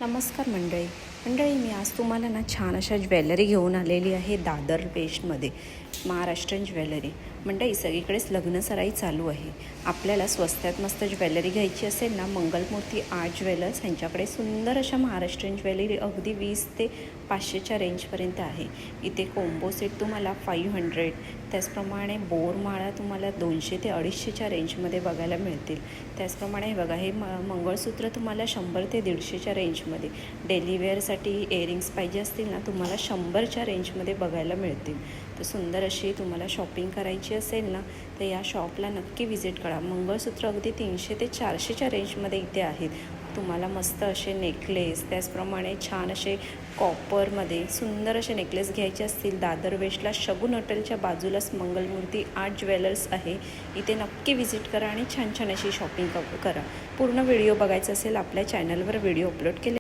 नमस्कार मंडळी मी आज तुम्हाला ना छान अशा ज्वेलरी घेऊन आलेली आहे दादर वेस्टमध्ये. महाराष्ट्रीयन ज्वेलरी मंडळी, सगळीकडेच लग्नसराई चालू आहे. आपल्याला स्वस्तात मस्त ज्वेलरी घ्यायची असेल ना, मंगलमूर्ती आर्ट ज्वेलर्स यांच्याकडे सुंदर अशा महाराष्ट्रीयन ज्वेलरी अगदी 20 ते 500च्या रेंजपर्यंत आहे. इथे कोम्बो सेट तुम्हाला 500, त्याचप्रमाणे बोरमाळा तुम्हाला 200 ते 250च्या रेंजमध्ये बघायला मिळतील. त्याचप्रमाणे हे बघा, हे मंगळसूत्र तुम्हाला 100 ते 150च्या रेंजमध्ये. डेली वेअरसाठी इयरिंग्स पाहिजे असतील ना, तुम्हाला 100च्या रेंजमध्ये बघायला मिळतील. तर सुंदर अशी तुम्हाला शॉपिंग करायची असेल ना, तर या शॉपला नक्की व्हिजिट करा. मंगळसूत्र अगदी 300 ते 400च्या रेंजमध्ये इथे आहेत. तुम्हाला मस्त असे नेकलेस, त्याचप्रमाणे छान असे कॉपरमध्ये सुंदर असे नेकलेस घ्यायचे असतील, दादर वेस्टला शगुन हॉटेलच्या बाजूलाच मंगलमूर्ती आर्ट ज्वेलर्स आहे. इथे नक्की व्हिजिट करा आणि छान छान अशी शॉपिंग करा. पूर्ण व्हिडिओ बघायचा असेल, आपल्या चॅनलवर व्हिडिओ अपलोड केले